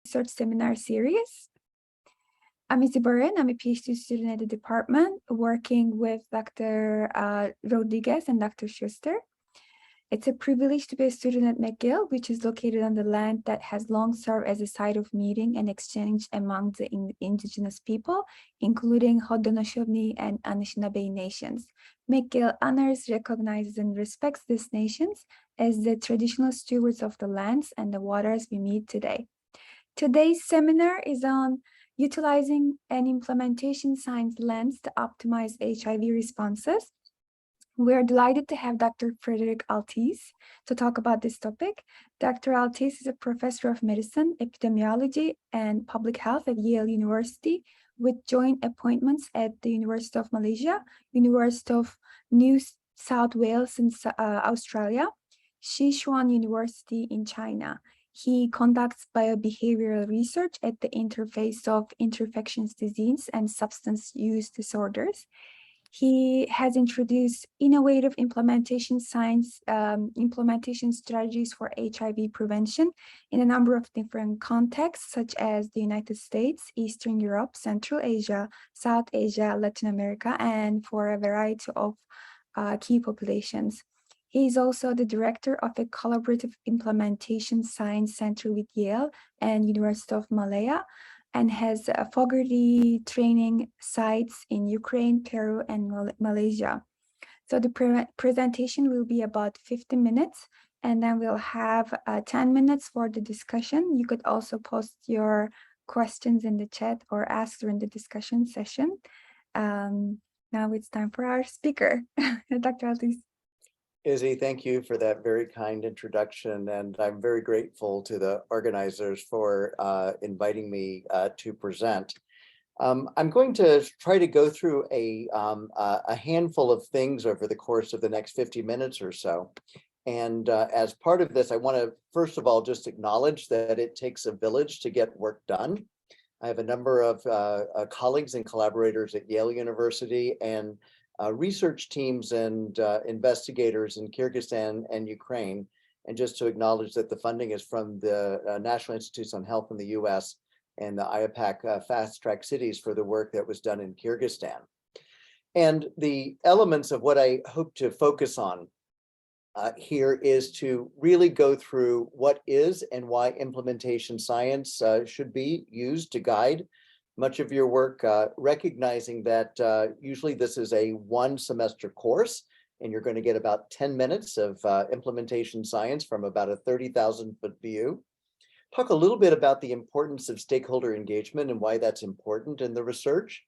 research seminar series. I'm Izzy Burin. I'm a PhD student at the department working with Dr. Rodriguez and Dr. Schuster. It's a privilege to be a student at McGill, which is located on the land that has long served as a site of meeting and exchange among the indigenous people, including Haudenosaunee and Anishinaabe nations. McGill honors, recognizes, and respects these nations as the traditional stewards of the lands and the waters we meet today. Today's seminar is on utilizing an implementation science lens to optimize HIV responses. We're delighted to have Dr. Frederick Altice to talk about this topic. Dr. Altice is a professor of medicine, epidemiology, and public health at Yale University, with joint appointments at the University of Malaysia, University of New South Wales in Australia, Sichuan University in China. He conducts biobehavioral research at the interface of infectious disease and substance use disorders. He has introduced innovative implementation science, implementation strategies for HIV prevention in a number of different contexts, such as the United States, Eastern Europe, Central Asia, South Asia, Latin America, and for a variety of key populations. He is also the director of a collaborative implementation science center with Yale and University of Malaya, and has Fogarty training sites in Ukraine, Peru, and Malaysia. So the presentation will be about 50 minutes, and then we'll have 10 minutes for the discussion. You could also post your questions in the chat or ask during the discussion session. Now it's time for our speaker, Dr. Altice. Izzy, thank you for that very kind introduction, and I'm very grateful to the organizers for inviting me to present. I'm going to try to go through a handful of things over the course of the next 50 minutes or so. And as part of this, I want to, first of all, just acknowledge that it takes a village to get work done. I have a number of colleagues and collaborators at Yale University and research teams and investigators in Kyrgyzstan and Ukraine, and just to acknowledge that the funding is from the National Institutes on Health in the US and the IAPAC Fast Track Cities for the work that was done in Kyrgyzstan. And the elements of what I hope to focus on here is to really go through what is and why implementation science should be used to guide much of your work, recognizing that usually this is a one semester course, and you're going to get about 10 minutes of implementation science from about a 30,000 foot view. Talk a little bit about the importance of stakeholder engagement and why that's important in the research.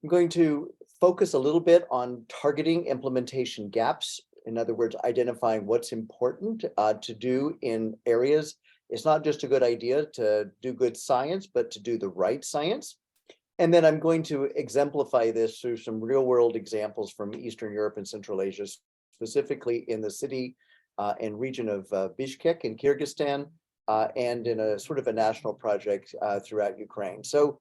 I'm going to focus a little bit on targeting implementation gaps. In other words, identifying what's important to do in areas. It's not just a good idea to do good science, but to do the right science. And then I'm going to exemplify this through some real world examples from Eastern Europe and Central Asia, specifically in the city and region of Bishkek in Kyrgyzstan, and in a sort of a national project throughout Ukraine. So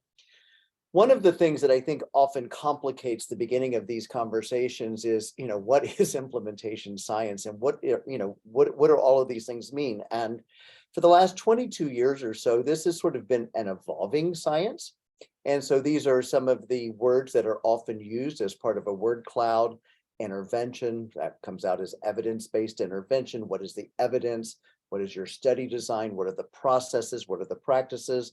one of the things that I think often complicates the beginning of these conversations is, what is implementation science, and what do all of these things mean? And for the last 22 years or so, this has sort of been an evolving science. And so these are some of the words that are often used as part of a word cloud. Intervention, that comes out as evidence-based intervention. What is the evidence? What is your study design? What are the processes? What are the practices?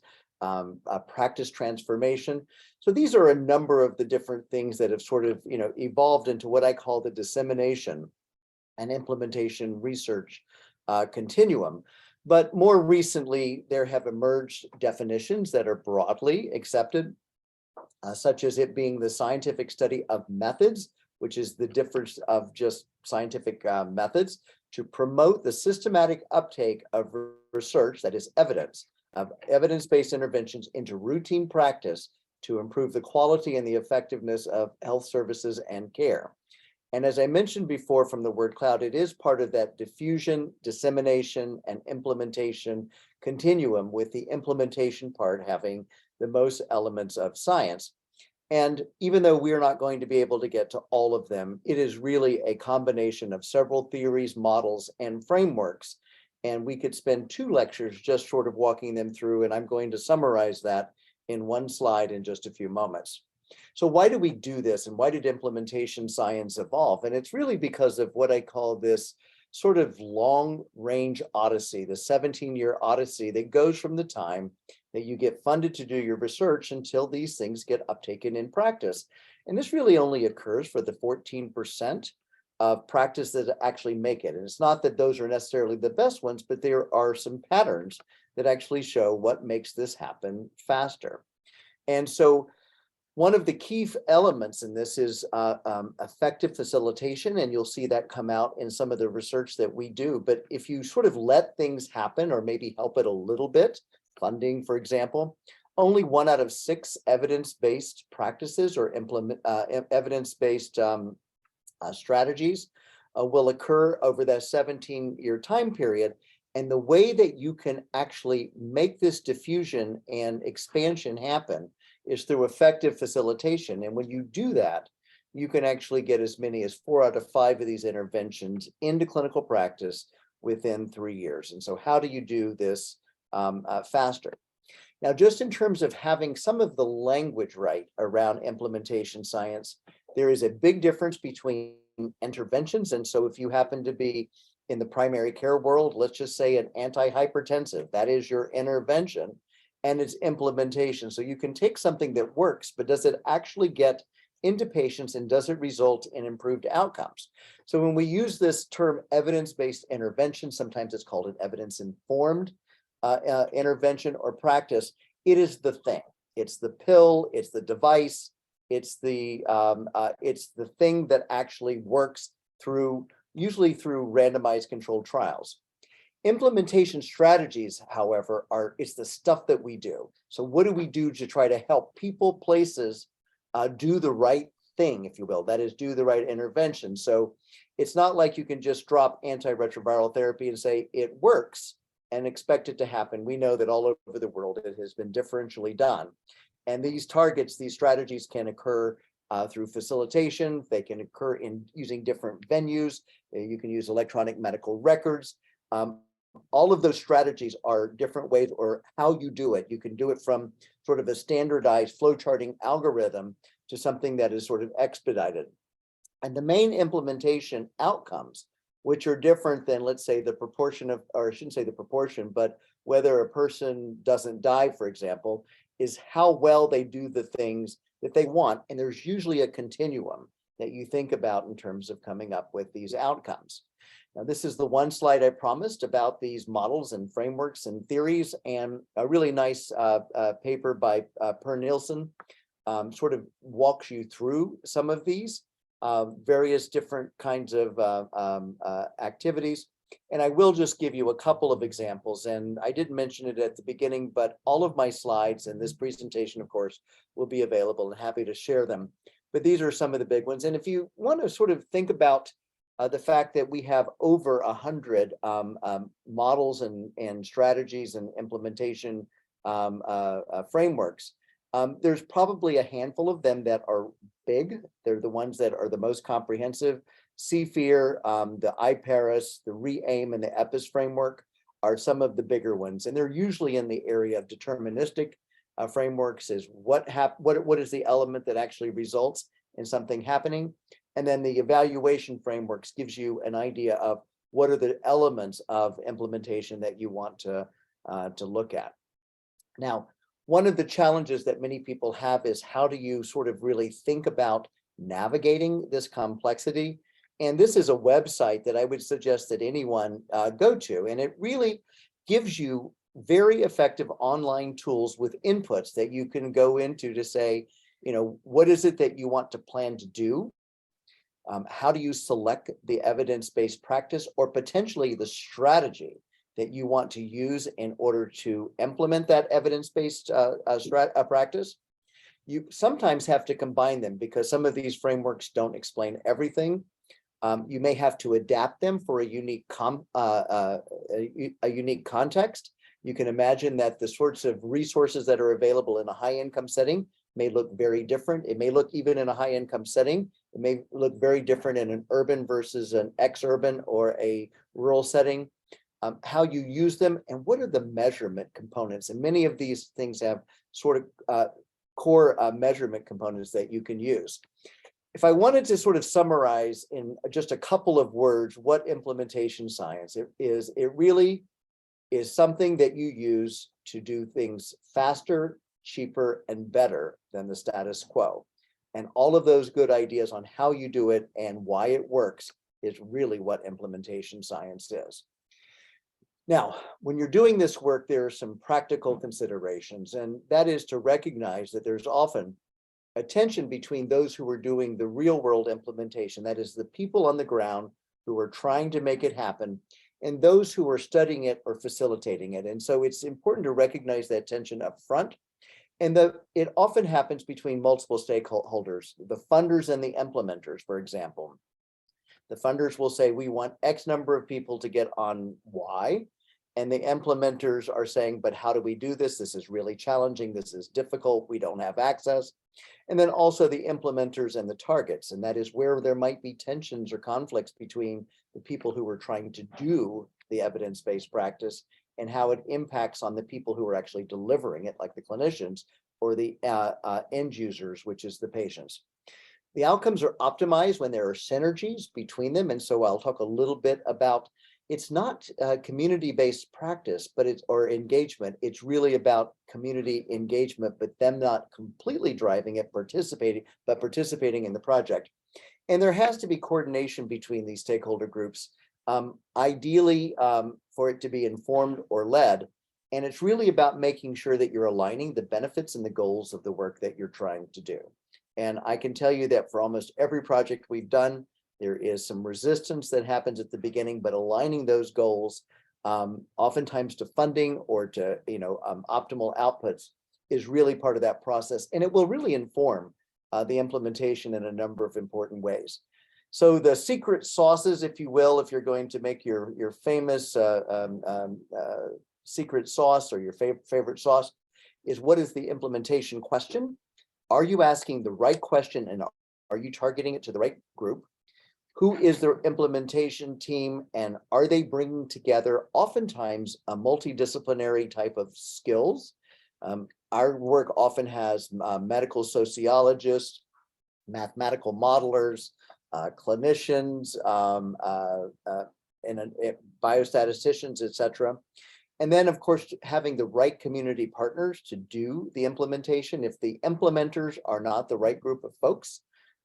Practice transformation. So these are a number of the different things that have sort of evolved into what I call the dissemination and implementation research continuum. But more recently, there have emerged definitions that are broadly accepted, such as it being the scientific study of methods, which is the difference of just scientific methods, to promote the systematic uptake of research, that is evidence, of evidence-based interventions into routine practice to improve the quality and the effectiveness of health services and care. And as I mentioned before from the word cloud, it is part of that diffusion, dissemination, and implementation continuum, with the implementation part having the most elements of science. And even though we're not going to be able to get to all of them, it is really a combination of several theories, models, and frameworks. And we could spend 2 lectures just sort of walking them through, and I'm going to summarize that in one slide in just a few moments. So why do we do this, and why did implementation science evolve? And it's really because of what I call this sort of long range odyssey, the 17-year odyssey that goes from the time that you get funded to do your research until these things get uptaken in practice. And this really only occurs for the 14% of practice that actually make it. And it's not that those are necessarily the best ones, but there are some patterns that actually show what makes this happen faster. And so one of the key elements in this is effective facilitation, and you'll see that come out in some of the research that we do. But if you sort of let things happen or maybe help it a little bit, funding, for example, only 1 out of 6 evidence-based practices or evidence-based strategies will occur over that 17-year time period. And the way that you can actually make this diffusion and expansion happen is through effective facilitation. And when you do that, you can actually get as many as 4 out of 5 of these interventions into clinical practice within 3 years. And so how do you do this faster? Now, just in terms of having some of the language right around implementation science, there is a big difference between interventions. And so if you happen to be in the primary care world, let's just say an antihypertensive, that is your intervention, and its implementation. So you can take something that works, but does it actually get into patients, and does it result in improved outcomes? So when we use this term evidence-based intervention, sometimes it's called an evidence-informed intervention or practice. It is the thing. It's the pill, it's the device, it's the thing that actually works usually through randomized controlled trials. Implementation strategies, however, it's the stuff that we do. So what do we do to try to help people, places do the right thing, if you will, that is, do the right intervention? So it's not like you can just drop antiretroviral therapy and say it works and expect it to happen. We know that all over the world it has been differentially done. And these targets, these strategies can occur through facilitation. They can occur in using different venues. You can use electronic medical records. All of those strategies are different ways, or how you do it. You can do it from sort of a standardized flowcharting algorithm to something that is sort of expedited. And the main implementation outcomes, which are different than, let's say, the proportion of, or I shouldn't say the proportion, but whether a person doesn't die, for example, is how well they do the things that they want. And there's usually a continuum that you think about in terms of coming up with these outcomes. Now, this is the one slide I promised about these models and frameworks and theories, and a really nice paper by Per Nielsen sort of walks you through some of these various different kinds of activities. And I will just give you a couple of examples, and I didn't mention it at the beginning, but all of my slides and this presentation, of course, will be available, and happy to share them. But these are some of the big ones. And if you want to sort of think about the fact that we have over 100 models and strategies and implementation frameworks, there's probably a handful of them that are big. They're the ones that are the most comprehensive. CFEAR, the IPARIS, the REAIM, and the EPIS framework are some of the bigger ones. And they're usually in the area of deterministic frameworks, is what is the element that actually results in something happening. And then the evaluation frameworks gives you an idea of what are the elements of implementation that you want to look at. Now, one of the challenges that many people have is, how do you sort of really think about navigating this complexity? And this is a website that I would suggest that anyone go to. And it really gives you very effective online tools with inputs that you can go into to say, you know, what is it that you want to plan to do? How do you select the evidence-based practice, or potentially the strategy that you want to use in order to implement that evidence-based practice? You sometimes have to combine them, because some of these frameworks don't explain everything. You may have to adapt them for a unique context. You can imagine that the sorts of resources that are available in a high-income setting may look very different. It may look, even in a high-income setting, it may look very different in an urban versus an ex-urban or a rural setting. how you use them, and what are the measurement components. And many of these things have sort of core measurement components that you can use. If I wanted to sort of summarize in just a couple of words what implementation science is, it really is something that you use to do things faster, cheaper, and better than the status quo. And all of those good ideas on how you do it and why it works is really what implementation science is. Now, when you're doing this work, there are some practical considerations, and that is to recognize that there's often a tension between those who are doing the real world implementation, that is the people on the ground who are trying to make it happen, and those who are studying it or facilitating it. And so it's important to recognize that tension up front. And it often happens between multiple stakeholders, the funders and the implementers, for example. The funders will say, we want X number of people to get on Y. And the implementers are saying, but how do we do this? This is really challenging. This is difficult. We don't have access. And then also the implementers and the targets. And that is where there might be tensions or conflicts between the people who are trying to do the evidence-based practice and how it impacts on the people who are actually delivering it, like the clinicians, or the end users, which is the patients. The outcomes are optimized when there are synergies between them. And so I'll talk a little bit about, it's not community-based practice, but or engagement. It's really about community engagement, but them not completely driving it, but participating in the project. And there has to be coordination between these stakeholder groups, ideally for it to be informed or led. And it's really about making sure that you're aligning the benefits and the goals of the work that you're trying to do. And I can tell you that for almost every project we've done, there is some resistance that happens at the beginning, but aligning those goals, oftentimes to funding or to optimal outputs, is really part of that process. And it will really inform the implementation in a number of important ways. So the secret sauces, if you will, if you're going to make your famous secret sauce or your favorite sauce, is what is the implementation question? Are you asking the right question, and are you targeting it to the right group? Who is the implementation team, and are they bringing together oftentimes a multidisciplinary type of skills? Our work often has medical sociologists, mathematical modelers, clinicians, and biostatisticians, etc. And then, of course, having the right community partners to do the implementation. If the implementers are not the right group of folks,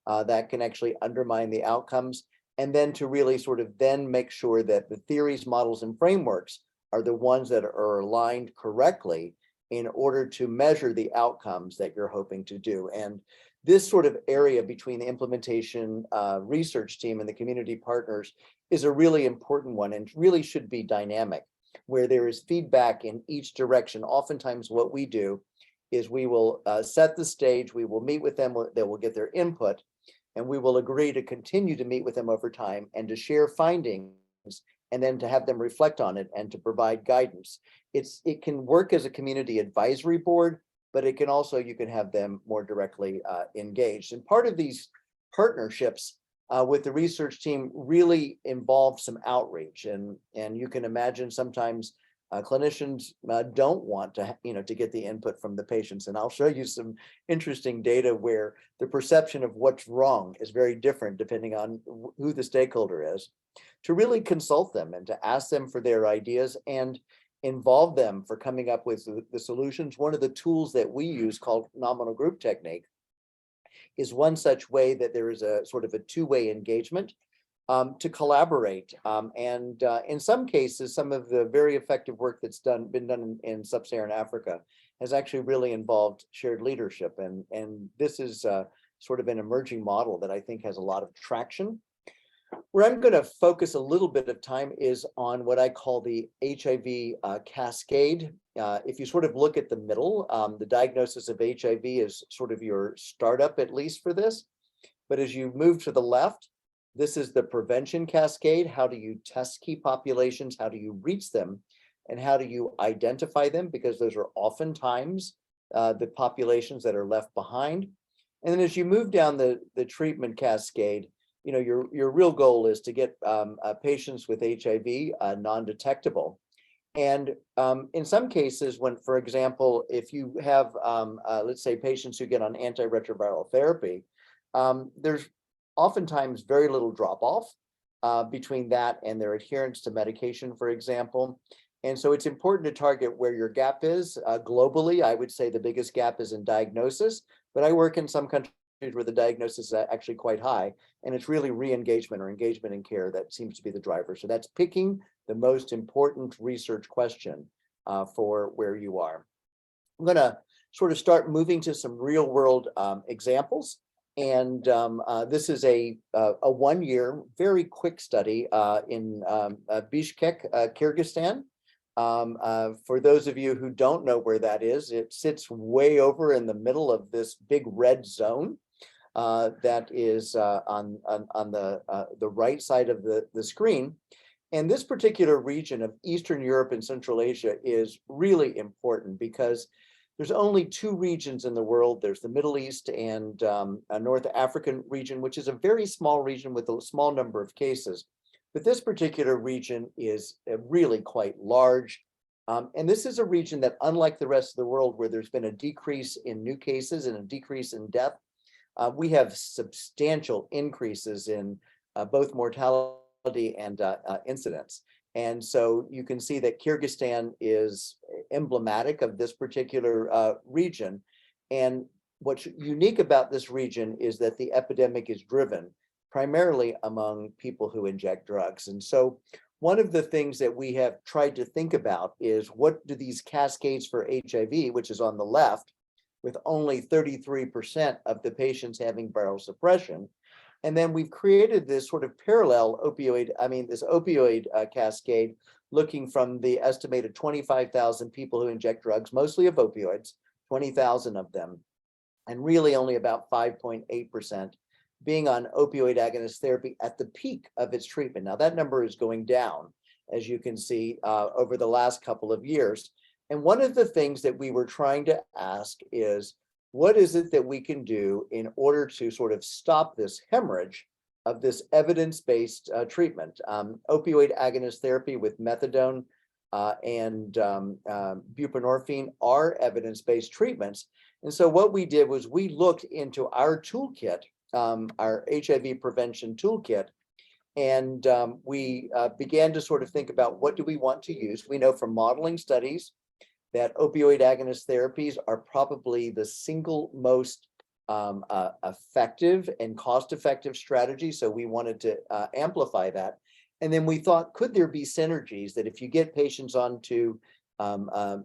that can actually undermine the outcomes. And then to really sort of then make sure that the theories, models, and frameworks are the ones that are aligned correctly in order to measure the outcomes that you're hoping to do. And this sort of area between the implementation research team and the community partners is a really important one, and really should be dynamic, where there is feedback in each direction. Oftentimes what we do is we will set the stage, we will meet with them, they will get their input, and we will agree to continue to meet with them over time and to share findings, and then to have them reflect on it and to provide guidance. It can work as a community advisory board, but it can also, you can have them more directly engaged. And part of these partnerships with the research team really involve some outreach. And you can imagine sometimes clinicians don't want to get the input from the patients. And I'll show you some interesting data where the perception of what's wrong is very different depending on who the stakeholder is, to really consult them and to ask them for their ideas and involve them for coming up with the solutions. One of the tools that we use, called nominal group technique, is one such way that there is a sort of a two-way engagement to collaborate. And in some cases, some of the very effective work that's been done in sub-Saharan Africa has actually really involved shared leadership. And this is sort of an emerging model that I think has a lot of traction. Where I'm going to focus a little bit of time is on what I call the HIV cascade. If you sort of look at the middle, the diagnosis of HIV is sort of your startup, at least for this. But as you move to the left, this is the prevention cascade. How do you test key populations? How do you reach them? And how do you identify them? Because those are oftentimes the populations that are left behind. And then as you move down the treatment cascade, your real goal is to get patients with HIV non-detectable. And in some cases, when, for example, if you have, let's say, patients who get on antiretroviral therapy, there's oftentimes very little drop-off between that and their adherence to medication, for example. And so it's important to target where your gap is. Globally, I would say the biggest gap is in diagnosis, but I work in some countries where the diagnosis is actually quite high, and it's really re-engagement or engagement in care that seems to be the driver. So that's picking the most important research question for where you are. I'm going to sort of start moving to some real world examples. And this is a 1-year, very quick study in Bishkek, Kyrgyzstan. For those of you who don't know where that is, it sits way over in the middle of this big red zone that is on the right side of the screen. And this particular region of Eastern Europe and Central Asia is really important because there's only 2 regions in the world. There's the Middle East and a North African region, which is a very small region with a small number of cases. But this particular region is really quite large. And this is a region that, unlike the rest of the world, where there's been a decrease in new cases and a decrease in death, we have substantial increases in both mortality and incidence. And so you can see that Kyrgyzstan is emblematic of this particular region. And what's unique about this region is that the epidemic is driven primarily among people who inject drugs. And so one of the things that we have tried to think about is, what do these cascades for HIV, which is on the left, with only 33% of the patients having viral suppression. And then we've created this sort of parallel opioid cascade, looking from the estimated 25,000 people who inject drugs, mostly of opioids, 20,000 of them, and really only about 5.8% being on opioid agonist therapy at the peak of its treatment. Now that number is going down, as you can see, over the last couple of years. And one of the things that we were trying to ask is, what is it that we can do in order to sort of stop this hemorrhage of this evidence-based treatment? Opioid agonist therapy with methadone and buprenorphine are evidence-based treatments. And so what we did was we looked into our toolkit, our HIV prevention toolkit, and we began to sort of think about, what do we want to use? We know from modeling studies that opioid agonist therapies are probably the single most effective and cost-effective strategy. So we wanted to amplify that. And then we thought, could there be synergies that if you get patients onto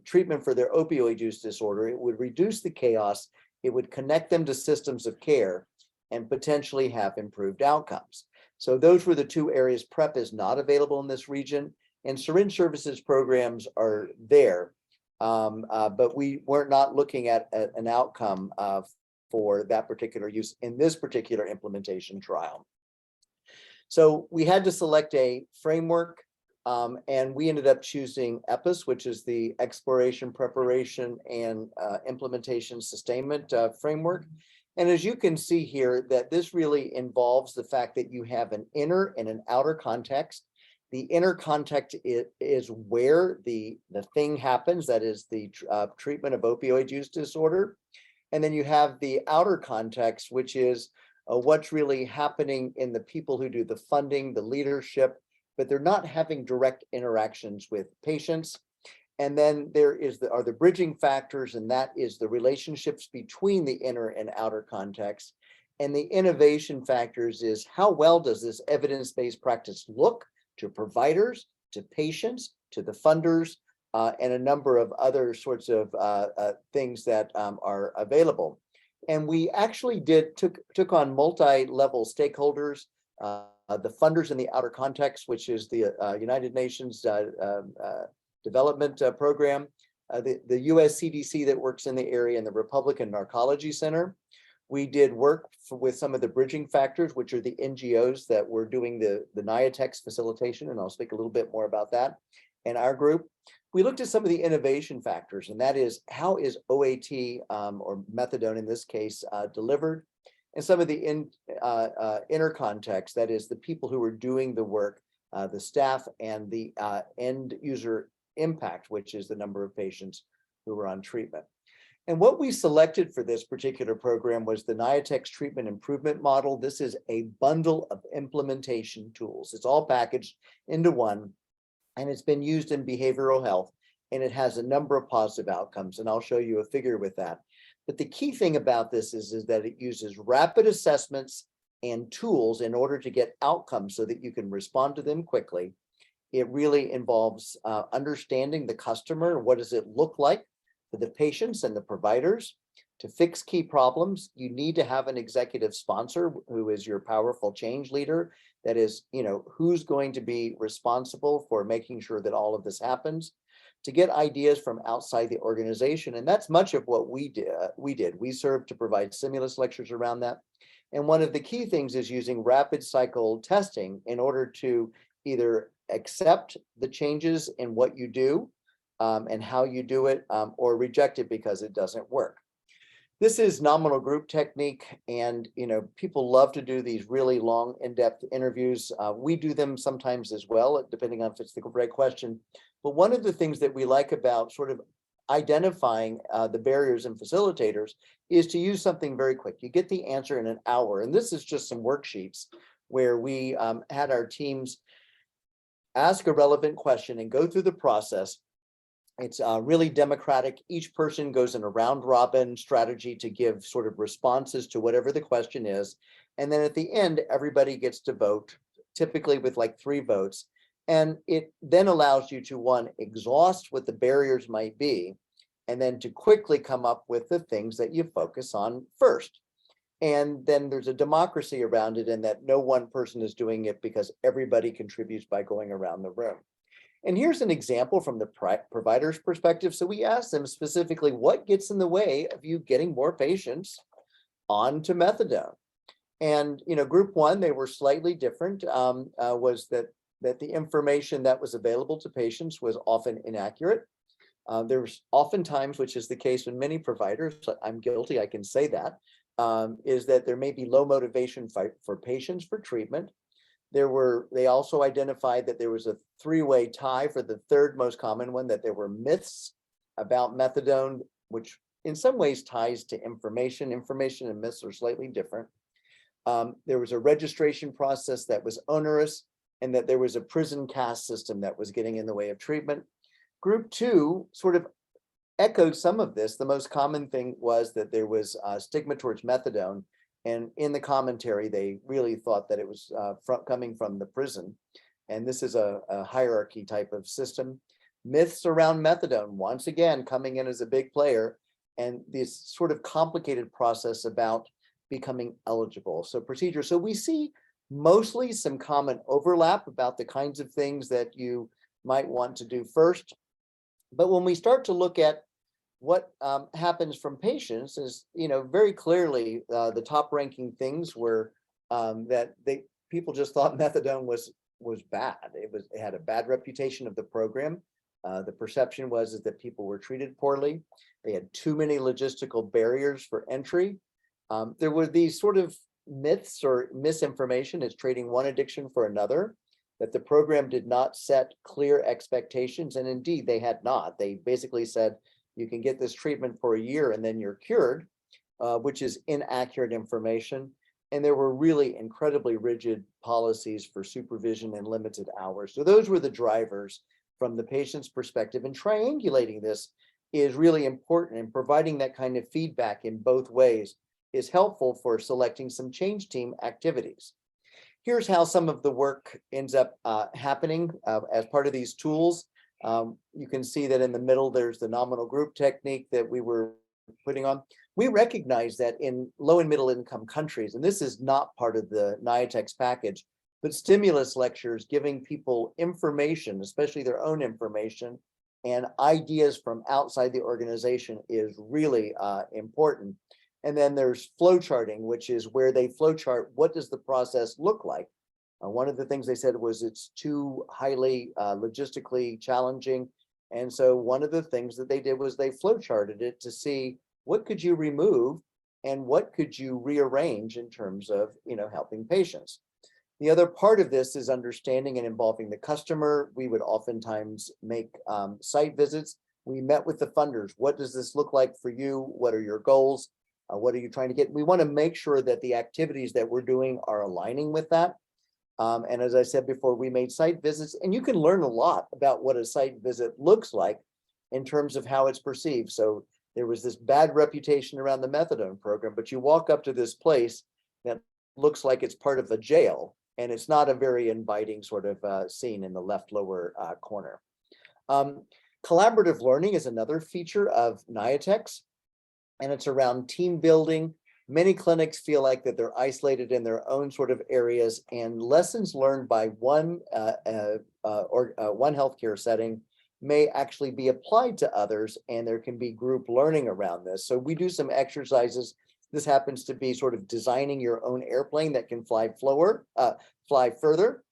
treatment for their opioid use disorder, it would reduce the chaos, it would connect them to systems of care, and potentially have improved outcomes. So those were the 2 areas. PrEP is not available in this region, and syringe services programs are there. But we were not looking at an outcome for that particular use in this particular implementation trial. So we had to select a framework, and we ended up choosing EPIS, which is the Exploration, Preparation, and Implementation Sustainment Framework. And as you can see here, that this really involves the fact that you have an inner and an outer context. The inner context is where the thing happens, that is the treatment of opioid use disorder. And then you have the outer context, which is what's really happening in the people who do the funding, the leadership, but they're not having direct interactions with patients. And then there are the bridging factors, and that is the relationships between the inner and outer context. And the innovation factors is, how well does this evidence-based practice look to providers, to patients, to the funders, and a number of other sorts of things that are available. And we actually took on multi-level stakeholders, the funders in the outer context, which is the United Nations Development Program, the US CDC that works in the area, and the Republican Narcology Center. We did work with some of the bridging factors, which are the NGOs that were doing the NIATEX facilitation, and I'll speak a little bit more about that in our group. We looked at some of the innovation factors, and that is, how is OAT or methadone in this case delivered? and some of the inner context, that is the people who are doing the work, the staff, and the end user impact, which is the number of patients who were on treatment. And what we selected for this particular program was the NIATEX treatment improvement model. This is a bundle of implementation tools. It's all packaged into one, and it's been used in behavioral health, and it has a number of positive outcomes. And I'll show you a figure with that. But the key thing about this is that it uses rapid assessments and tools in order to get outcomes so that you can respond to them quickly. It really involves understanding the customer. What does it look like for the patients and the providers? To fix key problems, you need to have an executive sponsor who is your powerful change leader. That is, who's going to be responsible for making sure that all of this happens. To get ideas from outside the organization, and that's much of what we did. We served to provide stimulus lectures around that. And one of the key things is using rapid cycle testing in order to either accept the changes in what you do and how you do it, or reject it because it doesn't work. This is nominal group technique, and people love to do these really long, in-depth interviews. We do them sometimes as well, depending on if it's the right question. But one of the things that we like about sort of identifying the barriers and facilitators is to use something very quick. You get the answer in an hour, and this is just some worksheets where we had our teams ask a relevant question and go through the process. It's really democratic. Each person goes in a round robin strategy to give sort of responses to whatever the question is. And then at the end, everybody gets to vote, typically with like 3 votes. And it then allows you to, one, exhaust what the barriers might be, and then to quickly come up with the things that you focus on first. And then there's a democracy around it, in that no one person is doing it because everybody contributes by going around the room. And here's an example from the provider's perspective. So we asked them specifically, what gets in the way of you getting more patients onto methadone? And group 1, they were slightly different, was that the information that was available to patients was often inaccurate. There's oftentimes, which is the case with many providers, I'm guilty, I can say that, is that there may be low motivation for patients for treatment. They also identified that there was a 3-way tie for the third most common one, that there were myths about methadone, which in some ways ties to information. Information and myths are slightly different. There was a registration process that was onerous, and that there was a prison caste system that was getting in the way of treatment. Group 2 sort of echoed some of this. The most common thing was that there was stigma towards methadone. And in the commentary, they really thought that it was coming from the prison. And this is a hierarchy type of system. Myths around methadone, once again, coming in as a big player, and this sort of complicated process about becoming eligible. So procedure. So we see mostly some common overlap about the kinds of things that you might want to do first. But when we start to look at what happens from patients, is very clearly the top ranking things were that people just thought methadone was bad. It had a bad reputation of the program. The perception was that people were treated poorly. They had too many logistical barriers for entry. There were these sort of myths or misinformation. It's trading one addiction for another, that the program did not set clear expectations, and indeed they had not. They basically said, you can get this treatment for a year and then you're cured, which is inaccurate information. And there were really incredibly rigid policies for supervision and limited hours. So those were the drivers from the patient's perspective, and triangulating this is really important, and providing that kind of feedback in both ways is helpful for selecting some change team activities. Here's how some of the work ends up happening as part of these tools. You can see that in the middle, there's the nominal group technique that we were putting on. We recognize that in low and middle income countries, and this is not part of the NIATEX package, but stimulus lectures giving people information, especially their own information, and ideas from outside the organization is really important. And then there's flow charting, which is where they flow chart what does the process look like. One of the things they said was it's too highly logistically challenging. And so one of the things that they did was they flow charted it to see what could you remove and what could you rearrange in terms of, helping patients. The other part of this is understanding and involving the customer. We would oftentimes make site visits. We met with the funders. What does this look like for you? What are your goals? What are you trying to get? We want to make sure that the activities that we're doing are aligning with that. And as I said before, we made site visits, and you can learn a lot about what a site visit looks like in terms of how it's perceived. So there was this bad reputation around the methadone program, but you walk up to this place that looks like it's part of a jail, and it's not a very inviting sort of scene in the left lower corner. Collaborative learning is another feature of Niatex, and it's around team building. Many clinics feel like that they're isolated in their own sort of areas, and lessons learned by one healthcare setting may actually be applied to others, and there can be group learning around this. So we do some exercises. This happens to be sort of designing your own airplane that can fly further.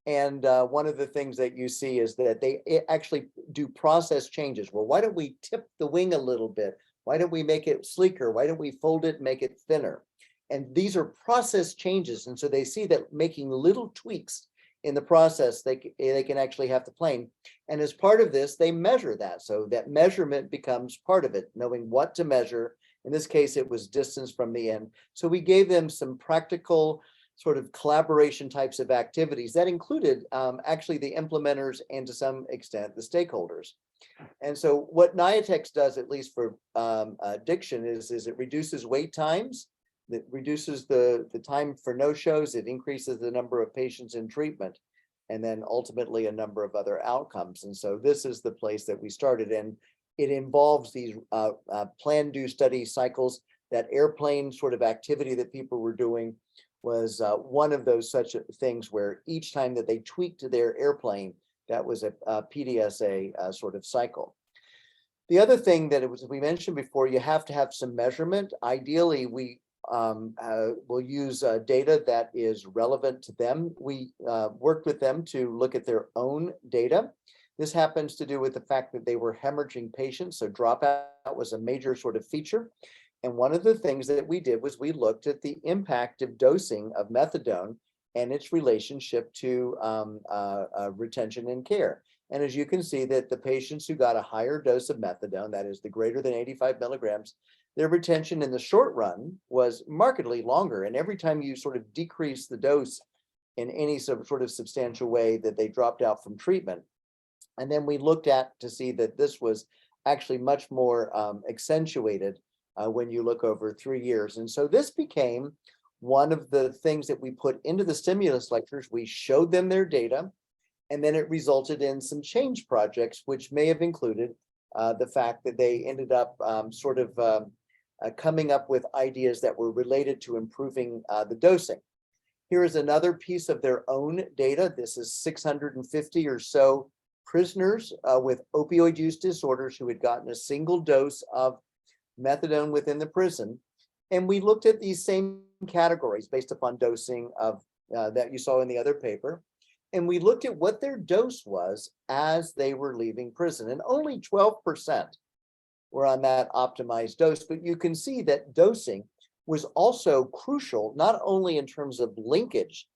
And one of the things that you see is that they actually do process changes. Well, why don't we tip the wing a little bit? Why don't we make it sleeker? Why don't we fold it and make it thinner? And these are process changes. And so they see that making little tweaks in the process, they can actually have the plane. And as part of this, they measure that. So that measurement becomes part of it, knowing what to measure. In this case, it was distance from the end. So we gave them some practical sort of collaboration types of activities that included actually the implementers and to some extent the stakeholders. And so what Niatex does, at least for addiction, is it reduces wait times. It reduces the time for no-shows. It increases the number of patients in treatment, and then ultimately a number of other outcomes. And so this is the place that we started, and it involves these plan, do, study cycles. That airplane sort of activity that people were doing was one of those such things where each time that they tweaked their airplane, that was a PDSA sort of cycle. The other thing that we mentioned before, you have to have some measurement. Ideally, we will use data that is relevant to them. We worked with them to look at their own data. This happens to do with the fact that they were hemorrhaging patients, so dropout was a major sort of feature. And one of the things that we did was we looked at the impact of dosing of methadone and its relationship to retention and care. And as you can see, that the patients who got a higher dose of methadone, that is the greater than 85 milligrams, their retention in the short run was markedly longer. And every time you sort of decrease the dose in any sort of substantial way, that they dropped out from treatment. And then we looked at to see that this was actually much more accentuated when you look over 3 years. And so this became one of the things that we put into the stimulus lectures. We showed them their data, and then it resulted in some change projects, which may have included the fact that they ended up coming up with ideas that were related to improving the dosing. Here is another piece of their own data. This is 650 or so prisoners with opioid use disorders who had gotten a single dose of methadone within the prison. And we looked at these same categories based upon dosing of that you saw in the other paper. And we looked at what their dose was as they were leaving prison. And only 12% were on that optimized dose. But you can see that dosing was also crucial, not only in terms of linkage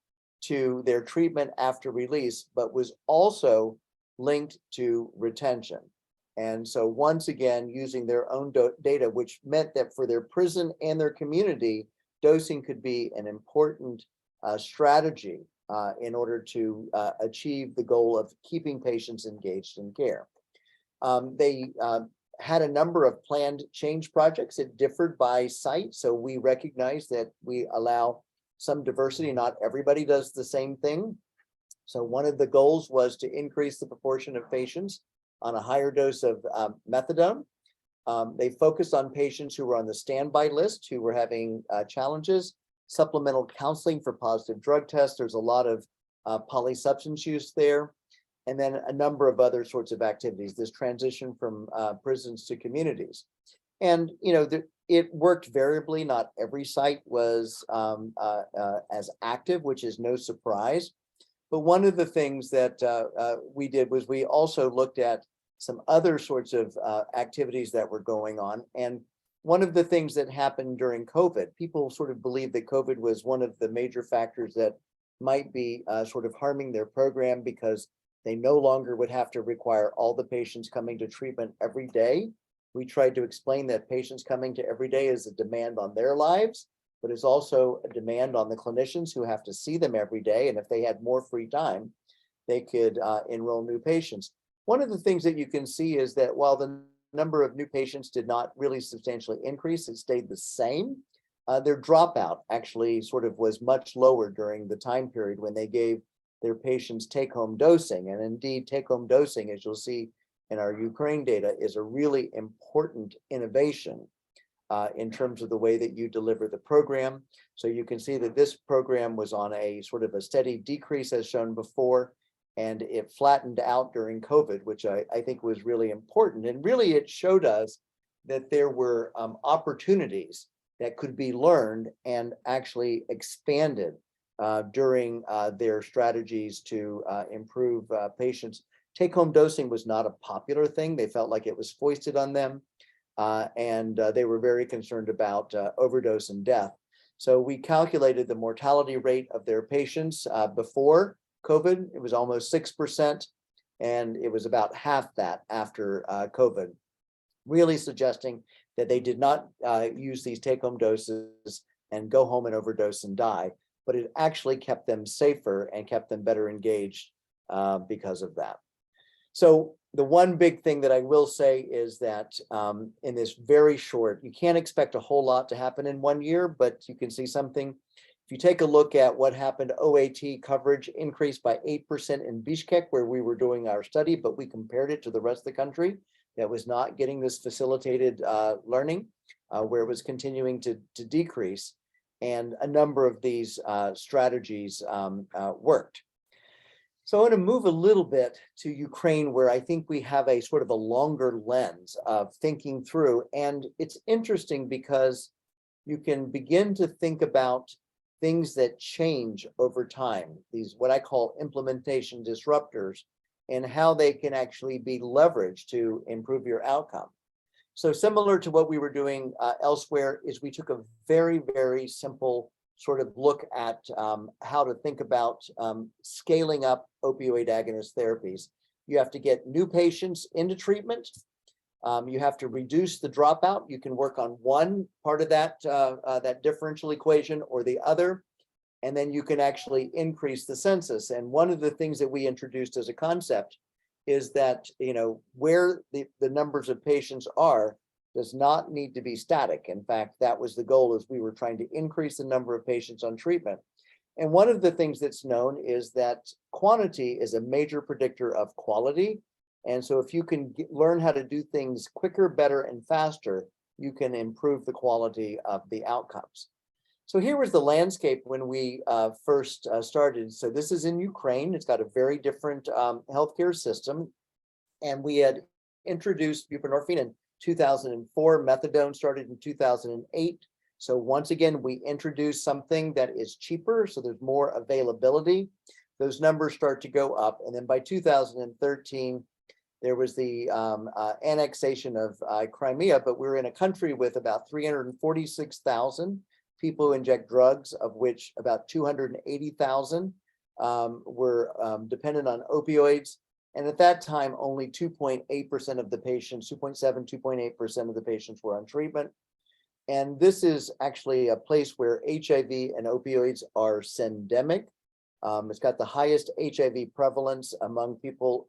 to their treatment after release, but was also linked to retention. And so once again, using their own data, which meant that for their prison and their community, dosing could be an important strategy in order to achieve the goal of keeping patients engaged in care. They had a number of planned change projects. It differed by site. So we recognize that we allow some diversity. Not everybody does the same thing. So one of the goals was to increase the proportion of patients on a higher dose of methadone. They focused on patients who were on the standby list, who were having challenges, supplemental counseling for positive drug tests. There's a lot of polysubstance use there, and then a number of other sorts of activities, this transition from prisons to communities. And, it worked variably. Not every site was as active, which is no surprise. But one of the things that we did was we also looked at some other sorts of activities that were going on. And one of the things that happened during COVID, people sort of believed that COVID was one of the major factors that might be sort of harming their program because they no longer would have to require all the patients coming to treatment every day. We tried to explain that patients coming to every day is a demand on their lives, but it's also a demand on the clinicians who have to see them every day. And if they had more free time, they could enroll new patients. One of the things that you can see is that while the number of new patients did not really substantially increase, it stayed the same. Their dropout actually sort of was much lower during the time period when they gave their patients take-home dosing. And indeed, take-home dosing, as you'll see in our Ukraine data, is a really important innovation in terms of the way that you deliver the program. So you can see that this program was on a sort of a steady decrease as shown before, and it flattened out during COVID, which I think was really important. And really it showed us that there were opportunities that could be learned and actually expanded during their strategies to improve patients. Take-home dosing was not a popular thing. They felt like it was foisted on them, and they were very concerned about overdose and death. So we calculated the mortality rate of their patients before COVID. It was almost 6%, and it was about half that after COVID, really suggesting that they did not use these take-home doses and go home and overdose and die, but it actually kept them safer and kept them better engaged because of that. So the one big thing that I will say is that in this very short, you can't expect a whole lot to happen in 1 year, but you can see something. If you take a look at what happened, OAT coverage increased by 8% in Bishkek, where we were doing our study, but we compared it to the rest of the country that was not getting this facilitated learning, where it was continuing to decrease. And a number of these strategies worked. So I want to move a little bit to Ukraine, where I think we have a sort of a longer lens of thinking through. And it's interesting because you can begin to think about things that change over time, these what I call implementation disruptors, and how they can actually be leveraged to improve your outcome. So similar to what we were doing elsewhere is we took a very, very simple sort of look at how to think about scaling up opioid agonist therapies. You have to get new patients into treatment. You have to reduce the dropout. You can work on one part of that, that differential equation or the other, and then you can actually increase the census. And one of the things that we introduced as a concept is that, you know, where the numbers of patients are does not need to be static. In fact, that was the goal, is we were trying to increase the number of patients on treatment. And one of the things that's known is that quantity is a major predictor of quality. And so if you can learn how to do things quicker, better, and faster, you can improve the quality of the outcomes. So here was the landscape when we first started. So this is in Ukraine. It's got a very different healthcare system. And we had introduced buprenorphine in 2004. Methadone started in 2008. So once again, we introduced something that is cheaper, so there's more availability. Those numbers start to go up. And then by 2013, there was the annexation of Crimea, but we're in a country with about 346,000 people who inject drugs, of which about 280,000 were dependent on opioids. And at that time, only 2.8% of the patients, 2.7, 2.8% of the patients were on treatment. And this is actually a place where HIV and opioids are syndemic. It's got the highest HIV prevalence among people,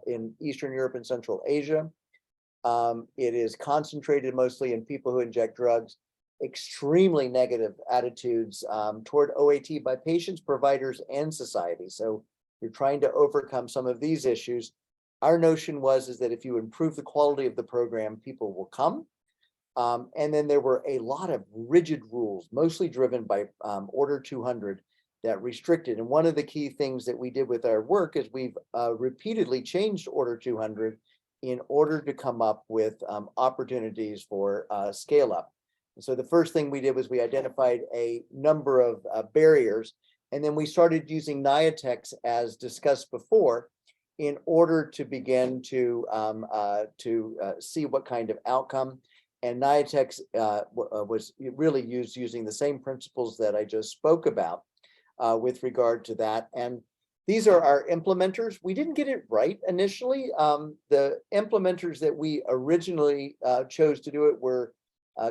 in Eastern Europe and Central Asia. It is concentrated mostly in people who inject drugs. Extremely negative attitudes toward OAT by patients, providers, and society. So you're trying to overcome some of these issues. Our notion is that if you improve the quality of the program, people will come. And then there were a lot of rigid rules, mostly driven by Order 200, that restricted. And one of the key things that we did with our work is we've repeatedly changed Order 200 in order to come up with opportunities for scale up. And so the first thing we did was we identified a number of barriers, and then we started using Niatex, as discussed before, in order to begin to see what kind of outcome. And Niatex was really used using the same principles that I just spoke about with regard to that. And these are our implementers. We didn't get it right initially. The implementers that we originally chose to do it were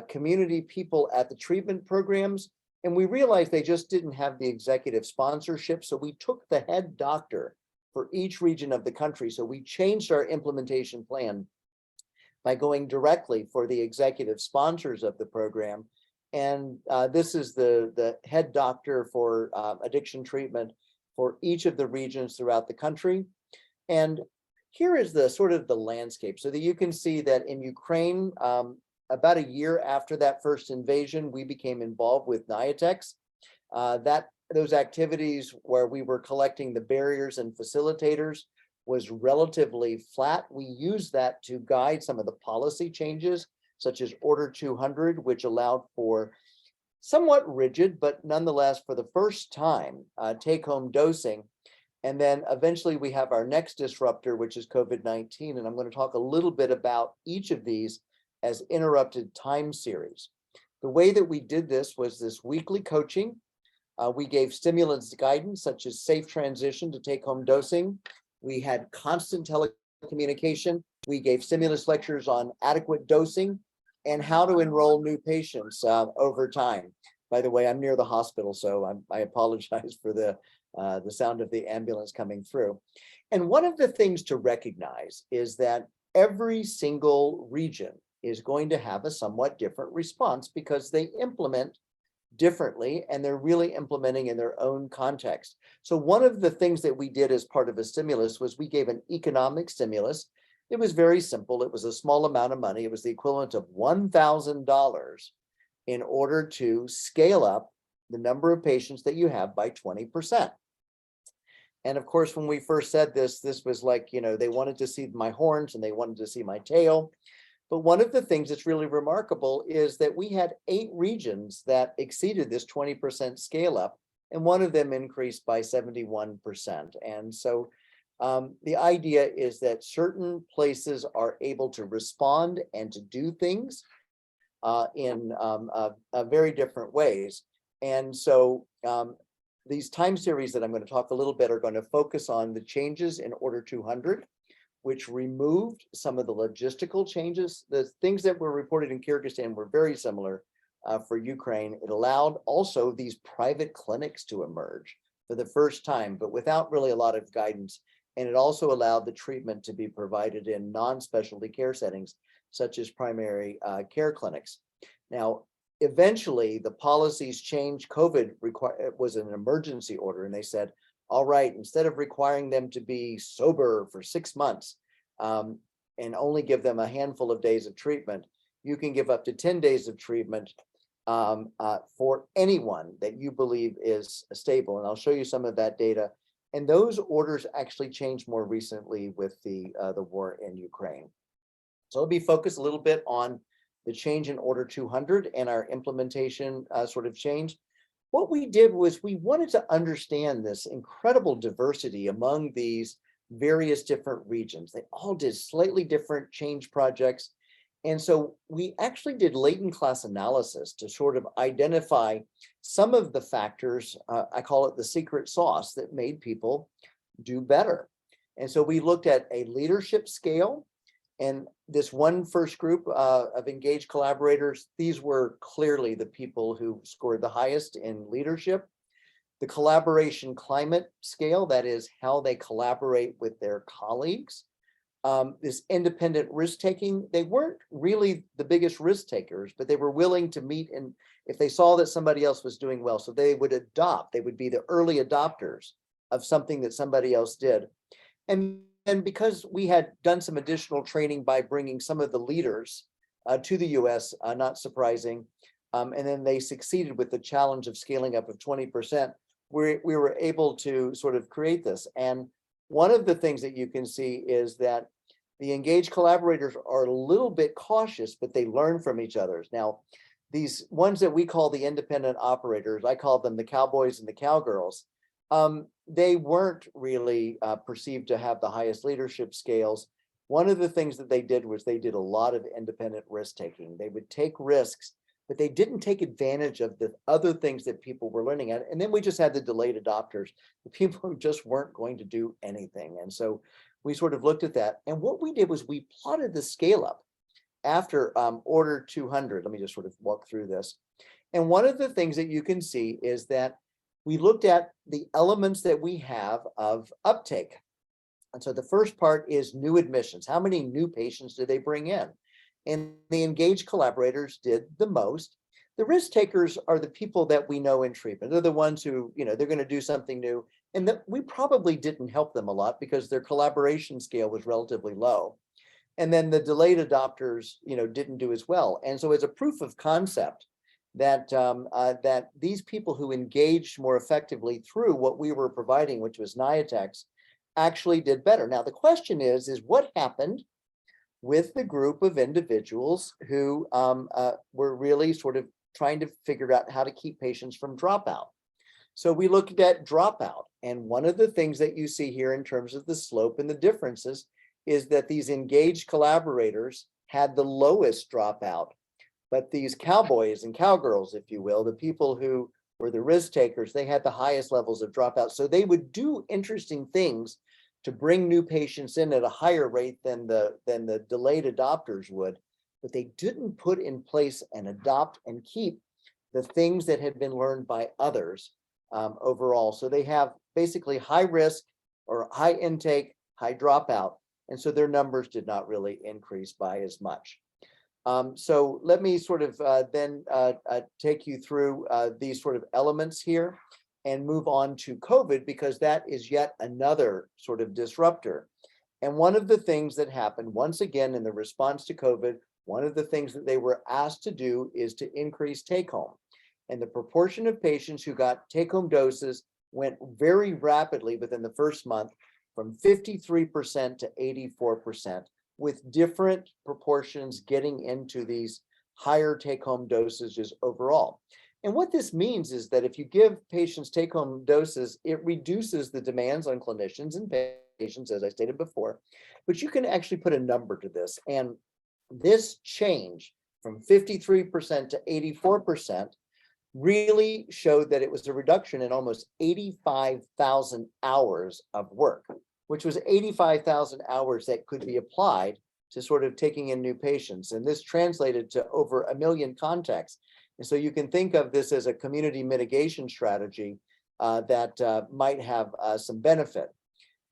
community people at the treatment programs. And we realized they just didn't have the executive sponsorship. So we took the head doctor for each region of the country. So we changed our implementation plan by going directly for the executive sponsors of the program. And this is the head doctor for addiction treatment for each of the regions throughout the country. And here is the sort of the landscape so that you can see that in Ukraine, about a year after that first invasion, we became involved with Niatex. Those activities where we were collecting the barriers and facilitators was relatively flat. We used that to guide some of the policy changes, such as Order 200, which allowed for somewhat rigid, but nonetheless, for the first time, take-home dosing. And then eventually we have our next disruptor, which is COVID-19. And I'm going to talk a little bit about each of these as interrupted time series. The way that we did this was this weekly coaching. We gave stimulants guidance, such as safe transition to take-home dosing. We had constant telecommunication. We gave stimulus lectures on adequate dosing and how to enroll new patients over time. By the way, I'm near the hospital, so I apologize for the sound of the ambulance coming through. And one of the things to recognize is that every single region is going to have a somewhat different response because they implement differently and they're really implementing in their own context. So one of the things that we did as part of a stimulus was we gave an economic stimulus. It was very simple. It was a small amount of money. It was the equivalent of $1,000 in order to scale up the number of patients that you have by 20%. And of course, when we first said this was like, they wanted to see my horns and they wanted to see my tail. But one of the things that's really remarkable is that we had 8 regions that exceeded this 20% scale up, and one of them increased by 71%. And so the idea is that certain places are able to respond and to do things in very different ways. And so these time series that I'm going to talk a little bit are going to focus on the changes in Order 200, which removed some of the logistical changes. The things that were reported in Kyrgyzstan were very similar for Ukraine. It allowed also these private clinics to emerge for the first time, but without really a lot of guidance. And it also allowed the treatment to be provided in non-specialty care settings, such as primary care clinics. Now, eventually, the policies changed. COVID was an emergency order, and they said, all right, instead of requiring them to be sober for 6 months and only give them a handful of days of treatment, you can give up to 10 days of treatment for anyone that you believe is stable. And I'll show you some of that data. And those orders actually changed more recently with the war in Ukraine. So let me focus a little bit on the change in Order 200 and our implementation sort of change. What we did was we wanted to understand this incredible diversity among these various different regions. They all did slightly different change projects. And so we actually did latent class analysis to sort of identify some of the factors, I call it the secret sauce, that made people do better. And so we looked at a leadership scale. And this one first group of engaged collaborators, these were clearly the people who scored the highest in leadership. The collaboration climate scale, that is how they collaborate with their colleagues. This independent risk-taking, they weren't really the biggest risk takers, but they were willing to meet, and if they saw that somebody else was doing well, so they would adopt, they would be the early adopters of something that somebody else did. And because we had done some additional training by bringing some of the leaders to the US, not surprising, and then they succeeded with the challenge of scaling up of 20%, we were able to sort of create this. And one of the things that you can see is that the engaged collaborators are a little bit cautious, but they learn from each other. Now, these ones that we call the independent operators, I call them the cowboys and the cowgirls, they weren't really perceived to have the highest leadership scales. one of the things that they did was they did a lot of independent risk taking. They would take risks, but they didn't take advantage of the other things that people were learning at. And then we just had the delayed adopters, the people who just weren't going to do anything. And so we sort of looked at that. And what we did was we plotted the scale up after order 200. Let me just sort of walk through this. And one of the things that you can see is that we looked at the elements that we have of uptake. And so the first part is new admissions. How many new patients do they bring in? And the engaged collaborators did the most. The risk takers are the people that we know in treatment. They're the ones who, they're going to do something new. And that we probably didn't help them a lot because their collaboration scale was relatively low. And then the delayed adopters, didn't do as well. And so as a proof of concept that that these people who engaged more effectively through what we were providing, which was Niatex, actually did better. Now, the question is what happened with the group of individuals who were really sort of trying to figure out how to keep patients from dropout? So we looked at dropout. And one of the things that you see here in terms of the slope and the differences is that these engaged collaborators had the lowest dropout. But these cowboys and cowgirls, if you will, the people who were the risk takers, they had the highest levels of dropout. So they would do interesting things to bring new patients in at a higher rate than the delayed adopters would, but they didn't put in place and adopt and keep the things that had been learned by others overall. So they have basically high risk or high intake, high dropout, and so their numbers did not really increase by as much. So let me sort of then take you through these sort of elements here and move on to COVID, because that is yet another sort of disruptor. And one of the things that happened, once again, in the response to COVID, one of the things that they were asked to do is to increase take home. And the proportion of patients who got take home doses went very rapidly within the first month from 53% to 84%, with different proportions getting into these higher take home dosages overall. And what this means is that if you give patients take home doses, it reduces the demands on clinicians and patients, as I stated before, but you can actually put a number to this. And this change from 53% to 84% really showed that it was a reduction in almost 85,000 hours of work, which was 85,000 hours that could be applied to sort of taking in new patients. And this translated to over 1 million contacts. And so you can think of this as a community mitigation strategy that might have some benefit.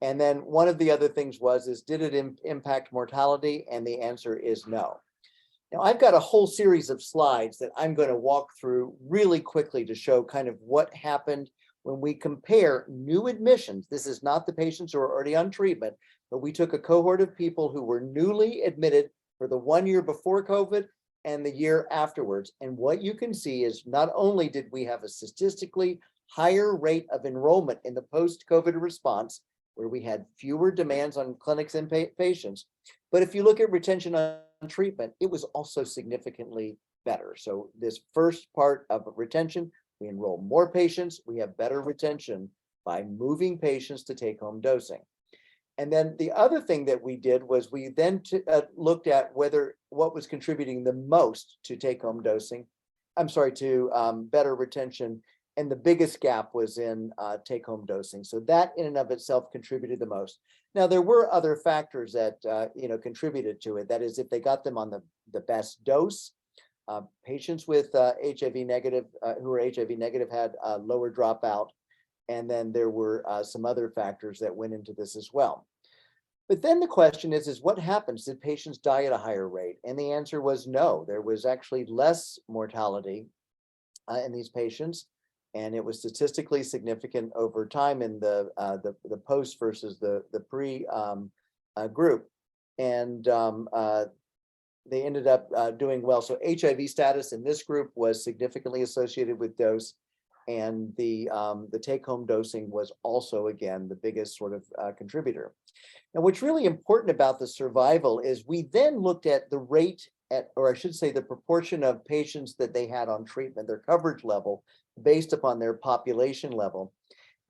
And then one of the other things is did it impact mortality? And the answer is no. Now, I've got a whole series of slides that I'm going to walk through really quickly to show kind of what happened when we compare new admissions. This is not the patients who are already on treatment, but we took a cohort of people who were newly admitted for the 1 year before COVID and the year afterwards. And what you can see is not only did we have a statistically higher rate of enrollment in the post-COVID response, where we had fewer demands on clinics and patients, but if you look at retention on treatment, it was also significantly better. So this first part of retention, we enroll more patients, we have better retention by moving patients to take-home dosing. And then the other thing that we did was we then looked at what was contributing the most to take-home dosing, to better retention, and the biggest gap was in take-home dosing. So that in and of itself contributed the most. Now, there were other factors that contributed to it. That is, if they got them on the best dose, patients with HIV negative, who were HIV negative, had lower dropout. And then there were some other factors that went into this as well. But then the question is what happens? Did patients die at a higher rate? And the answer was no. There was actually less mortality in these patients, and it was statistically significant over time in the post versus the pre group. And they ended up doing well. So HIV status in this group was significantly associated with dose. And the take-home dosing was also, again, the biggest sort of contributor. Now, what's really important about the survival is we then looked at the rate or I should say the proportion of patients that they had on treatment, their coverage level, based upon their population level.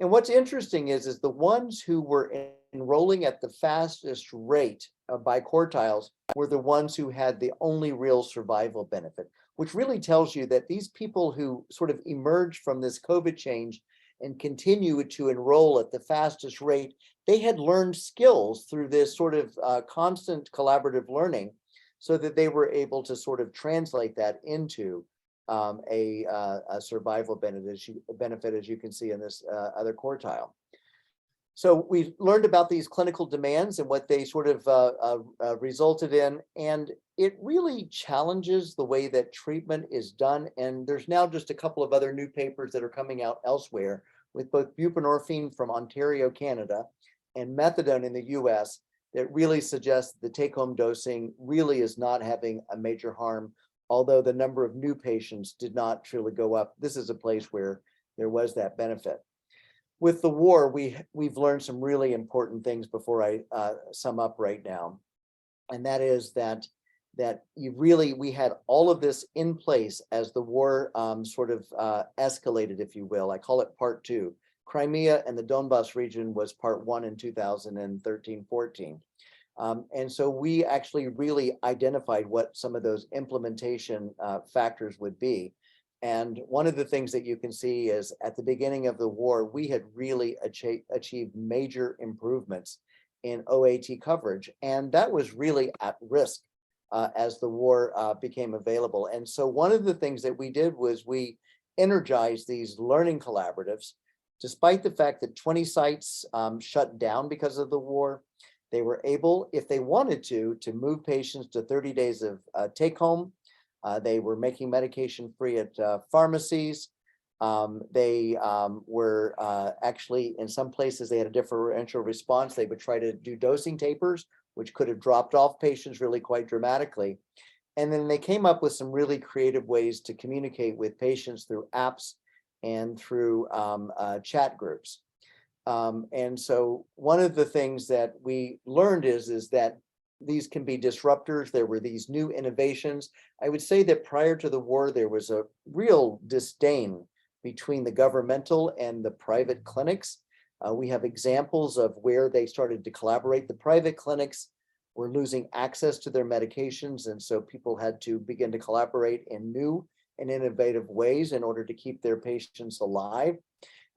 And what's interesting is the ones who were enrolling at the fastest rate by quartiles were the ones who had the only real survival benefit, which really tells you that these people who sort of emerged from this COVID change and continue to enroll at the fastest rate, they had learned skills through this sort of constant collaborative learning, so that they were able to sort of translate that into a survival benefit, as you can see in this other quartile. So we learned about these clinical demands and what they sort of resulted in, and it really challenges the way that treatment is done. And there's now just a couple of other new papers that are coming out elsewhere with both buprenorphine from Ontario, Canada, and methadone in the US that really suggests the take-home dosing really is not having a major harm, although the number of new patients did not truly go up. This is a place where there was that benefit. With the war, we've learned some really important things before I sum up right now. And that is that we had all of this in place as the war sort of escalated, if you will. I call it part two. Crimea and the Donbas region was part one in 2013-14. And so we actually really identified what some of those implementation factors would be. And one of the things that you can see is at the beginning of the war, we had really achieved major improvements in OAT coverage. And that was really at risk as the war became available. And so one of the things that we did was we energized these learning collaboratives. Despite the fact that 20 sites shut down because of the war, they were able, if they wanted to move patients to 30 days of take home. They were making medication free at pharmacies. They were actually, in some places, they had a differential response. They would try to do dosing tapers, which could have dropped off patients really quite dramatically. And then they came up with some really creative ways to communicate with patients through apps and through chat groups. And so one of the things that we learned is that these can be disruptors. There were these new innovations. I would say that prior to the war, there was a real disdain between the governmental and the private clinics. We have examples of where they started to collaborate. The private clinics were losing access to their medications, and so people had to begin to collaborate in new and innovative ways in order to keep their patients alive.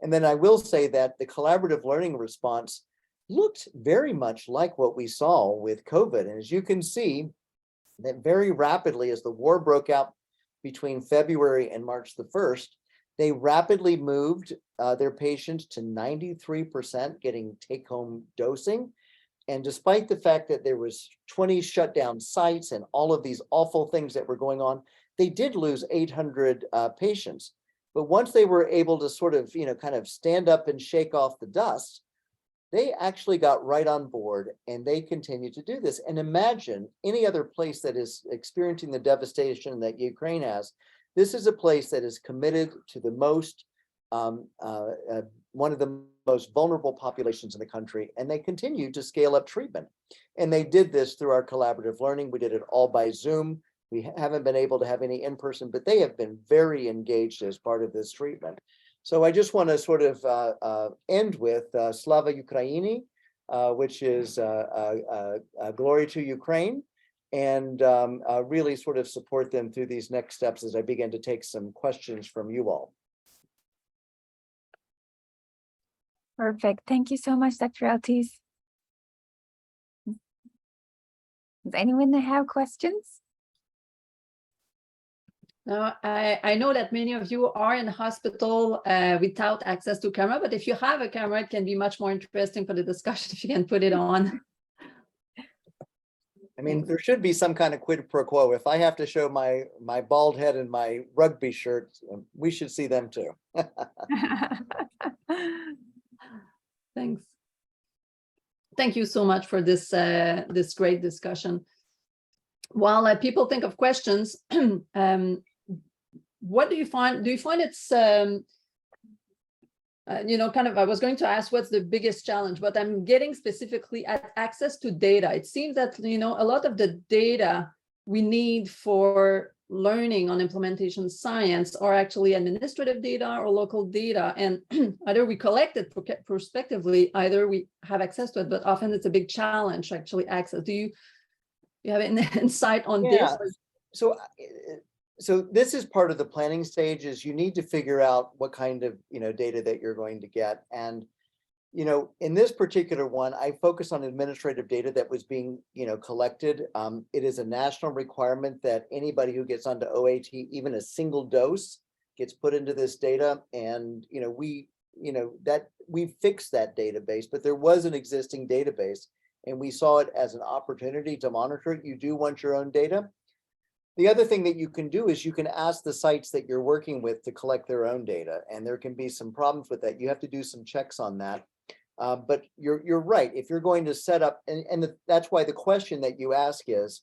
And then I will say that the collaborative learning response looked very much like what we saw with COVID. And as you can see, that very rapidly, as the war broke out between February and March the 1st, they rapidly moved their patients to 93% getting take-home dosing. And despite the fact that there was 20 shut down sites and all of these awful things that were going on, they did lose 800 patients. But once they were able to sort of, kind of stand up and shake off the dust, they actually got right on board and they continue to do this. And imagine any other place that is experiencing the devastation that Ukraine has. This is a place that is committed to the most, one of the most vulnerable populations in the country, and they continue to scale up treatment. And they did this through our collaborative learning. We did it all by Zoom. We haven't been able to have any in person, but they have been very engaged as part of this treatment. So I just want to sort of end with Slava Ukraini, which is glory to Ukraine, and really sort of support them through these next steps as I begin to take some questions from you all. Perfect. Thank you so much, Dr. Altice. Does anyone have questions? Now, I know that many of you are in the hospital without access to camera, but if you have a camera, it can be much more interesting for the discussion if you can put it on. I mean, there should be some kind of quid pro quo. If I have to show my bald head and my rugby shirt, we should see them too. Thanks. Thank you so much for this this great discussion. While people think of questions, what do you find? Do you find it's kind of, I was going to ask what's the biggest challenge, but I'm getting specifically at access to data. It seems that, a lot of the data we need for learning on implementation science are actually administrative data or local data, and either we collect it prospectively, either we have access to it, but often it's a big challenge to actually access. Do you have an insight on this? Yeah. So this is part of the planning stage, is you need to figure out what kind of, data that you're going to get. And, in this particular one, I focus on administrative data that was being, collected. It is a national requirement that anybody who gets onto OAT, even a single dose, gets put into this data. And, we fixed that database, but there was an existing database, and we saw it as an opportunity to monitor it. You do want your own data. The other thing that you can do is you can ask the sites that you're working with to collect their own data, and there can be some problems with that. You have to do some checks on that. But you're right. If you're going to set up, and that's why the question that you ask is,